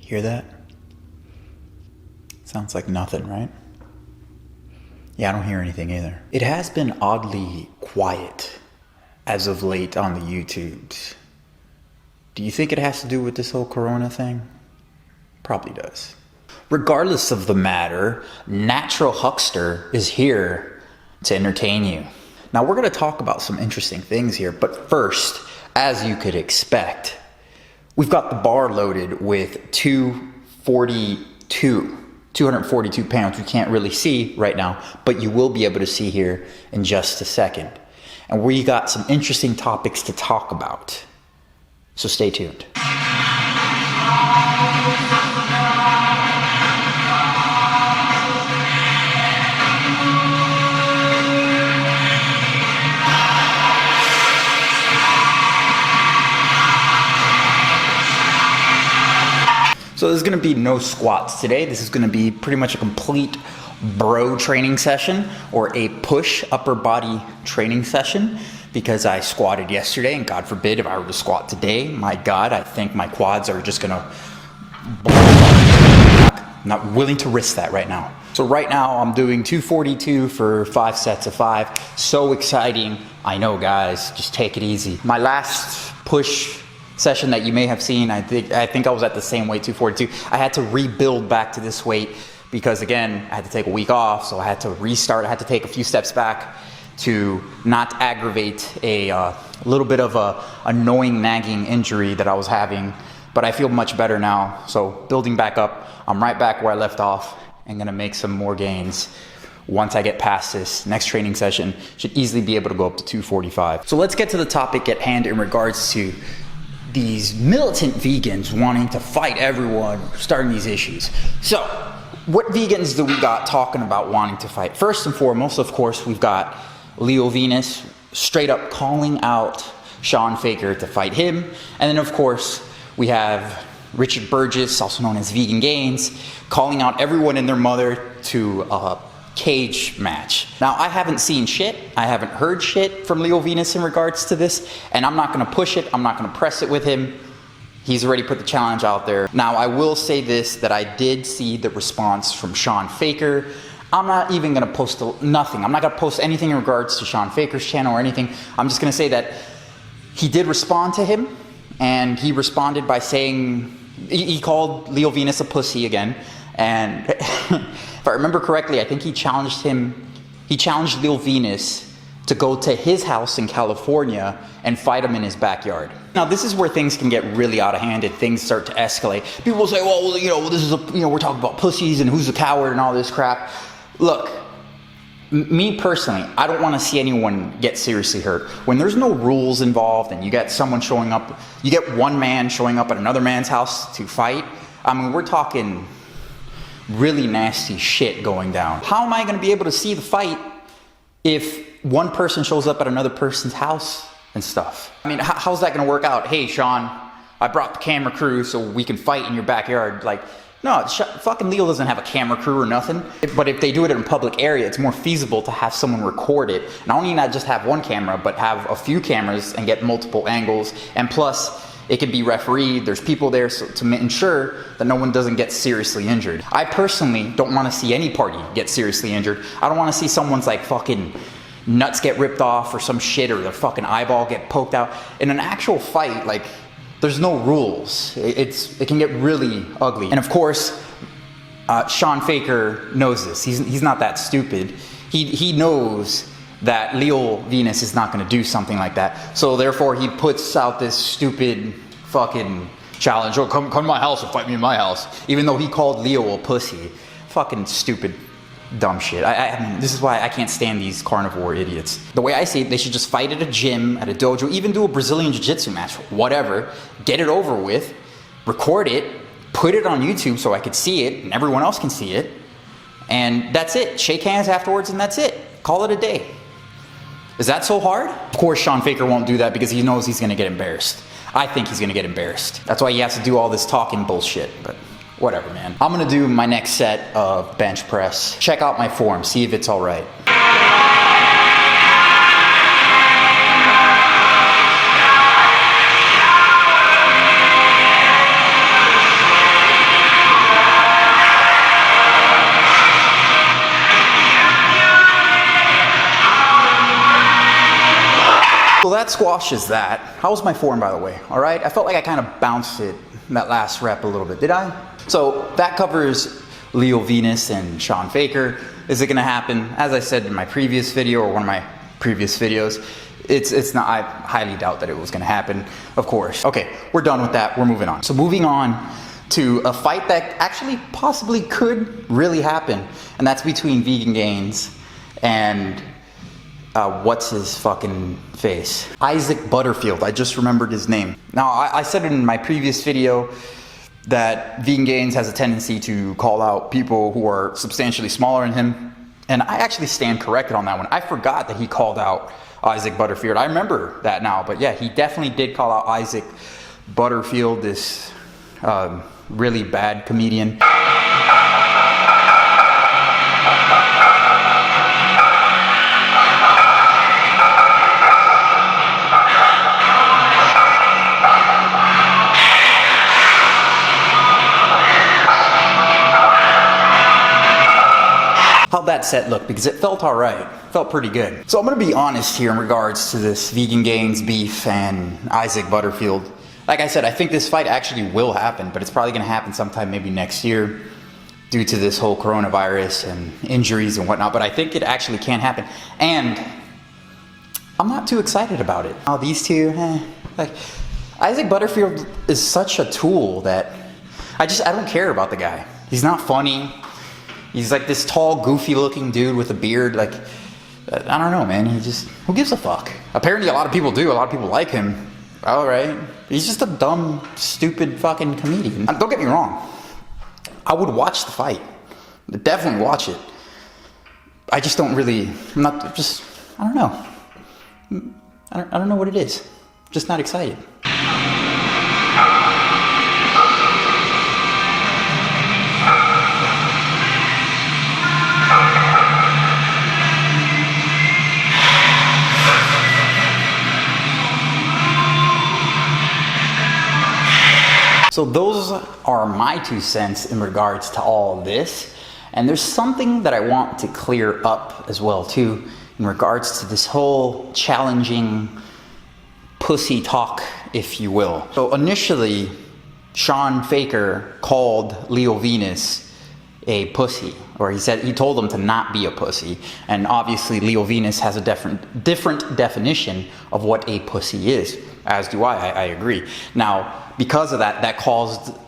Hear that? Sounds like nothing, right? Yeah, I don't hear anything either. It has been oddly quiet as of late on the YouTubes. Do you think it has to do with this whole corona thing? Probably does. Regardless of the matter, Natural Hulkster is here to entertain you. Now we're going to talk about some interesting things here, but first, as you could expect, we've got the bar loaded with 242 pounds. You can't really see right now, but you will be able to see here in just a second. And we got some interesting topics to talk about. So stay tuned. So there's going to be no squats today. This is going to be pretty much a complete bro training session, or a push upper body training session, because I squatted yesterday, and God forbid if I were to squat today, my God, I think my quads are just going to blow up. I'm not willing to risk that right now. So right now I'm doing 242 for 5 sets of 5. So exciting. I know, guys, just take it easy. My last push session that you may have seen, I think I was at the same weight, 242. I had to rebuild back to this weight because, again, I had to take a week off, so I had to restart. I had to take a few steps back to not aggravate a little bit of a annoying nagging injury that I was having, but I feel much better now. So building back up, I'm right back where I left off and gonna make some more gains. Once I get past this next training session, should easily be able to go up to 245. So let's get to the topic at hand in regards to these militant vegans wanting to fight everyone, starting these issues. So what vegans do we got talking about wanting to fight? First and foremost, of course, we've got Leo Venus straight up calling out Sean Faker to fight him. And then, of course, we have Richard Burgess, also known as Vegan Gains, calling out everyone and their mother to a cage match. Now, I haven't seen shit. I haven't heard shit from Leo Venus in regards to this, and I'm not going to push it. I'm not going to press it with him. He's already put the challenge out there. Now, I will say this, that I did see the response from Sean Faker. I'm not even going to post nothing. I'm not going to post anything in regards to Sean Faker's channel or anything. I'm just going to say that he did respond to him, and he responded by saying, he called Leo Venus a pussy again, and if I remember correctly, I think he challenged Leo Venus to go to his house in California and fight him in his backyard. Now, this is where things can get really out of hand and things start to escalate. People will say, well, this is we're talking about pussies and who's a coward and all this crap. Look, me personally, I don't want to see anyone get seriously hurt. When there's no rules involved and you get someone showing up, you get one man showing up at another man's house to fight, I mean, we're talking really nasty shit going down. How am I going to be able to see the fight if one person shows up at another person's house and stuff? I mean, how's that going to work out? Hey, Sean, I brought the camera crew so we can fight in your backyard. Like, no, fucking Leo doesn't have a camera crew or nothing. But if they do it in a public area, it's more feasible to have someone record it. Not only not just have one camera, but have a few cameras and get multiple angles. And plus, it can be refereed. There's people there to ensure that no one doesn't get seriously injured. I personally don't want to see any party get seriously injured. I don't want to see someone's like fucking nuts get ripped off or some shit, or their fucking eyeball get poked out. In an actual fight, like, there's no rules. It can get really ugly. And of course, Sean Faker knows this. He's not that stupid. He knows that Leo Venus is not going to do something like that. So therefore, he puts out this stupid fucking challenge. Oh, come to my house and fight me in my house. Even though he called Leo a pussy. Fucking stupid, dumb shit. I mean, this is why I can't stand these carnivore idiots. The way I see it, they should just fight at a gym, at a dojo, even do a Brazilian jiu-jitsu match, whatever. Get it over with, record it, put it on YouTube so I could see it and everyone else can see it. And that's it. Shake hands afterwards and that's it. Call it a day. Is that so hard? Of course, Sean Faker won't do that because he knows he's going to get embarrassed. I think he's going to get embarrassed. That's why he has to do all this talking bullshit, but whatever, man. I'm going to do my next set of bench press. Check out my form, see if it's all right. So that squashes that. How was my form, by the way? All right, I felt like I kind of bounced it in that last rep a little bit, did I? So that covers Leo Venus and Sean Faker. Is it gonna happen? As I said in my previous video, or one of my previous videos, it's not, I highly doubt that it was gonna happen, of course. Okay, we're done with that, we're moving on. So moving on to a fight that actually possibly could really happen, and that's between Vegan Gains and what's his fucking face? Isaac Butterfield, I just remembered his name. Now, I said in my previous video that Vegan Gains has a tendency to call out people who are substantially smaller than him, and I actually stand corrected on that one. I forgot that he called out Isaac Butterfield. I remember that now, but yeah, he definitely did call out Isaac Butterfield, this really bad comedian. How'd that set look? Because it felt all right. Felt pretty good. So I'm gonna be honest here in regards to this Vegan Gains beef and Isaac Butterfield. Like I said, I think this fight actually will happen, but it's probably gonna happen sometime maybe next year due to this whole coronavirus and injuries and whatnot, but I think it actually can happen. And I'm not too excited about it. Oh, these two, like, Isaac Butterfield is such a tool that I don't care about the guy. He's not funny. He's like this tall, goofy looking dude with a beard. Like, I don't know, man. Who gives a fuck? Apparently a lot of people do. A lot of people like him. All right. He's just a dumb, stupid fucking comedian. Don't get me wrong. I would watch the fight. Definitely watch it. I just don't really, I don't know. I don't know what it is. Just not excited. So those are my 2 cents in regards to all this. And there's something that I want to clear up as well too, in regards to this whole challenging pussy talk, if you will. So initially, Sean Faker called Leo Venus a pussy, or he told him to not be a pussy. And obviously Leo Venus has a different definition of what a pussy is, as do I agree. Now, because of that, that caused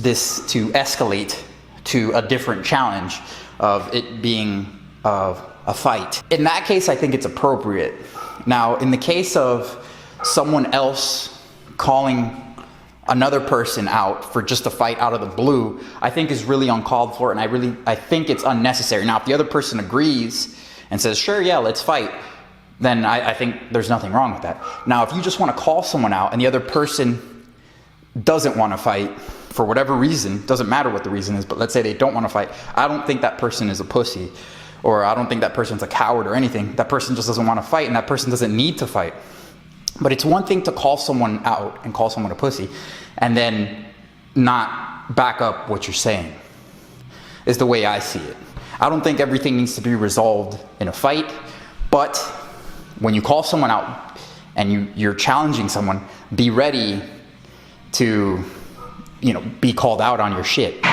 this to escalate to a different challenge of it being a fight. In that case, I think it's appropriate. Now, in the case of someone else calling another person out for just a fight out of the blue, I think is really uncalled for, and I think it's unnecessary. Now, if the other person agrees and says, sure, yeah, let's fight, then I think there's nothing wrong with that. Now, if you just want to call someone out and the other person doesn't want to fight for whatever reason, doesn't matter what the reason is, but let's say they don't want to fight, I don't think that person is a pussy, or I don't think that person's a coward or anything. That person just doesn't want to fight, and that person doesn't need to fight. But it's one thing to call someone out and call someone a pussy and then not back up what you're saying, is the way I see it. I don't think everything needs to be resolved in a fight, but when you call someone out and you're challenging someone, be ready to, be called out on your shit.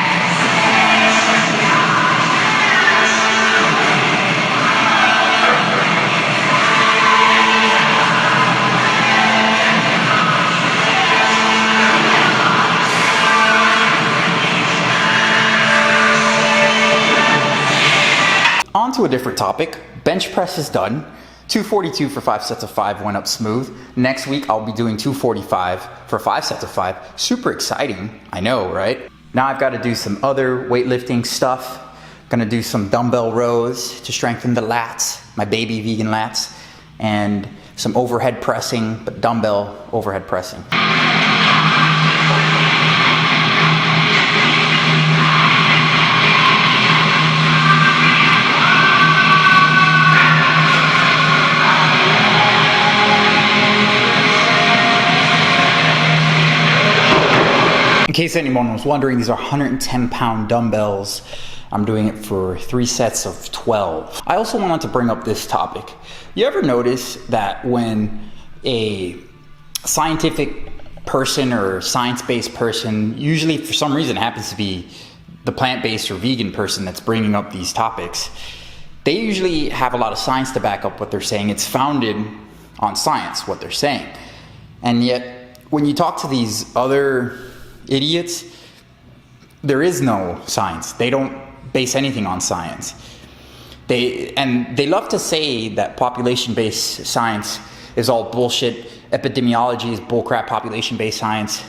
On to a different topic. Bench press is done. 242 for 5 sets of 5 went up smooth. Next week, I'll be doing 245 for 5 sets of 5. Super exciting, I know, right? Now I've got to do some other weightlifting stuff. Gonna do some dumbbell rows to strengthen the lats, my baby vegan lats, and some overhead pressing, but dumbbell overhead pressing. In case anyone was wondering, these are 110-pound dumbbells. I'm doing it for 3 sets of 12. I also wanted to bring up this topic. You ever notice that when a scientific person or science-based person, usually for some reason it happens to be the plant-based or vegan person that's bringing up these topics, they usually have a lot of science to back up what they're saying. It's founded on science, what they're saying. And yet, when you talk to these other idiots, there is no science. They don't base anything on science. They love to say that population-based science is all bullshit. Epidemiology is bullcrap. Population-based science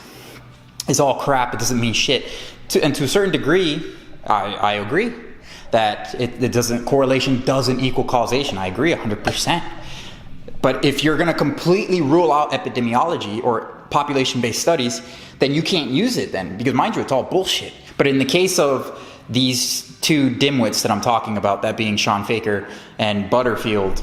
is all crap. It doesn't mean shit. And to a certain degree, I agree that correlation doesn't equal causation. I agree 100%. But if you're going to completely rule out epidemiology or population-based studies, then you can't use it then, because mind you, it's all bullshit. But in the case of these two dimwits that I'm talking about, that being Sean Faker and Butternuts,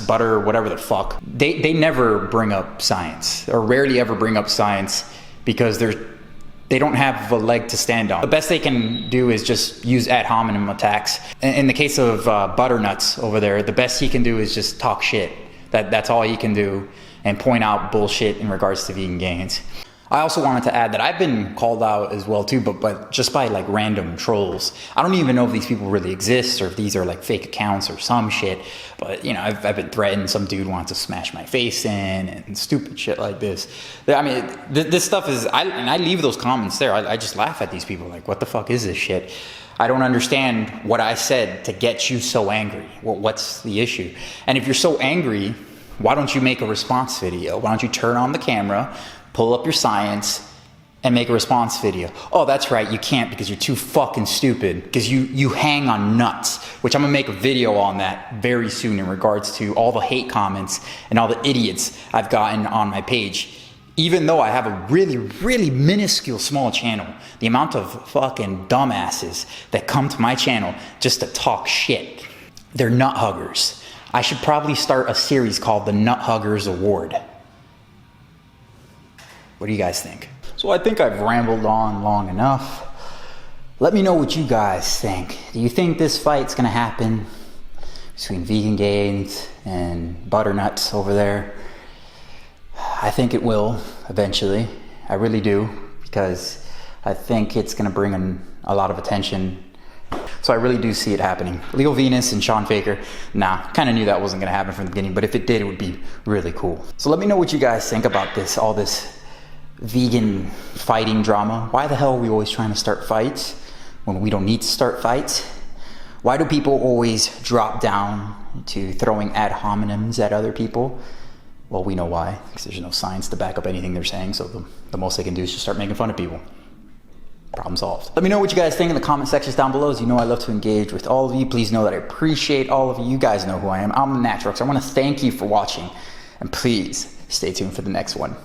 whatever the fuck, they never bring up science, or rarely ever bring up science, because they don't have a leg to stand on. The best they can do is just use ad hominem attacks. In the case of Butternuts over there, the best he can do is just talk shit. That's all he can do, and point out bullshit in regards to vegan gains. I also wanted to add that I've been called out as well too, but just by like random trolls. I don't even know if these people really exist, or if these are like fake accounts or some shit. But you know, I've been threatened. Some dude wants to smash my face in, and stupid shit like this. I mean, this stuff is, I leave those comments there. I just laugh at these people like, what the fuck is this shit? I don't understand what I said to get you so angry. What's the issue? And if you're so angry, why don't you make a response video? Why don't you turn on the camera, pull up your science, and make a response video? Oh, that's right, you can't because you're too fucking stupid, because you hang on nuts, which I'm gonna make a video on that very soon in regards to all the hate comments and all the idiots I've gotten on my page. Even though I have a really, really minuscule small channel, the amount of fucking dumbasses that come to my channel just to talk shit, they're nut huggers. I should probably start a series called the Nut Huggers Award. What do you guys think? So I think I've rambled on long enough. Let me know what you guys think. Do you think this fight's gonna happen between Vegan Gains and Butternuts over there? I think it will eventually. I really do, because I think it's gonna bring in a lot of attention. So I really do see it happening. Leo Venus and Sean Faker, nah, kind of knew that wasn't gonna happen from the beginning, but if it did, it would be really cool. So let me know what you guys think about this, all this vegan fighting drama. Why the hell are we always trying to start fights when we don't need to start fights? Why do people always drop down to throwing ad hominems at other people? Well, we know why, because there's no science to back up anything they're saying, so the most they can do is just start making fun of people. Problem solved. Let me know what you guys think in the comment sections down below. As you know, I love to engage with all of you. Please know that I appreciate all of you. You guys know who I am. I'm Naturals. I want to thank you for watching, and please stay tuned for the next one.